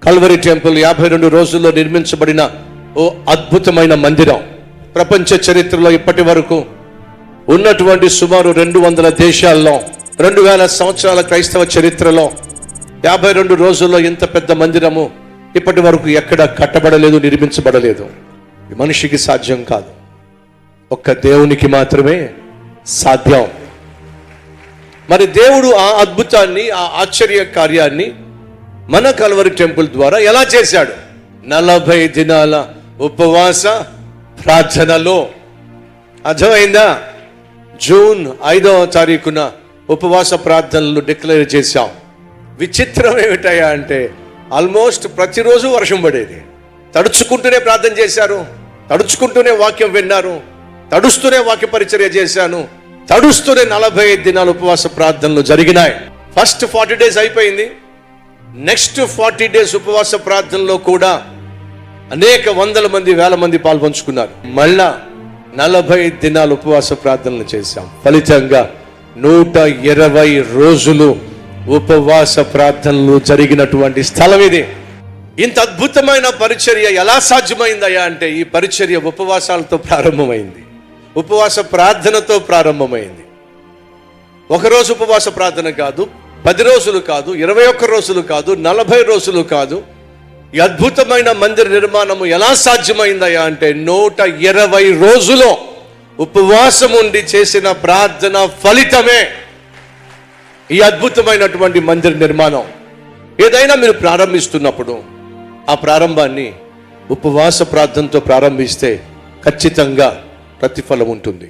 Calvary temple 52 రోజుల్లో నిర్మించబడిన ఓ అద్భుతమైన మందిరం. ప్రపంచ చరిత్రలో ఇప్పటి వరకు ఉన్నటువంటి సుమారు 200 దేశాల్లో 2000 సంవత్సరాల క్రైస్తవ చరిత్రలో 52 రోజుల్లో ఇంత పెద్ద మందిరము ఇప్పటి వరకు ఎక్కడ కట్టబడలేదు, నిర్మించబడలేదు. మనిషికి సాధ్యం కాదు, ఒక్క దేవునికి మాత్రమే సాధ్యం. మరి దేవుడు ఆ అద్భుతాన్ని, ఆ ఆశ్చర్య కార్యాన్ని మన కల్వరి టెంపుల్ ద్వారా ఎలా చేశాడు? 40 దినాల ఉపవాస ప్రార్థనలో. అర్థమైందా? జూన్ 5వ తారీఖున ఉపవాస ప్రార్థనలు డిక్లేర్ చేశాం. విచిత్రం ఏమిటయ్యా అంటే ఆల్మోస్ట్ ప్రతిరోజు వర్షం పడేది. తడుచుకుంటూనే ప్రార్థన చేశారు, తడుచుకుంటూనే వాక్యం విన్నారు, తడుస్తూనే వాక్య పరిచర్య చేశాను, తడుస్తూనే 45 దినాల ఉపవాస ప్రార్థనలు జరిగినాయి. ఫస్ట్ 40 డేస్ అయిపోయింది. నెక్స్ట్ 40 డేస్ ఉపవాస ప్రార్థనలో కూడా అనేక వందల మంది, వేల మంది పాల్పంచుకున్నారు. మళ్ళా 40 దినాల ఉపవాస ప్రార్థనలు చేశాం. ఫలితంగా 120 రోజులు ఉపవాస ప్రార్థనలు జరిగినటువంటి స్థలం ఇది. ఇంత అద్భుతమైన పరిచర్య ఎలా సాధ్యమైందయ్యా అంటే ఈ పరిచర్య ఉపవాసాలతో ప్రారంభమైంది, ఉపవాస ప్రార్థనతో ప్రారంభమైంది. ఒకరోజు ఉపవాస ప్రార్థన కాదు, 10 రోజులు కాదు, 21 రోజులు కాదు, 40 రోజులు కాదు. ఈ అద్భుతమైన మందిర నిర్మాణము ఎలా సాధ్యమైందయ్యా అంటే 120 రోజులు ఉపవాసం ఉండి చేసిన ప్రార్థన ఫలితమే ఈ అద్భుతమైనటువంటి మందిర నిర్మాణం. ఏదైనా మీరు ప్రారంభిస్తున్నప్పుడు ఆ ప్రారంభాన్ని ఉపవాస ప్రార్థనతో ప్రారంభిస్తే ఖచ్చితంగా ప్రతిఫలం ఉంటుంది.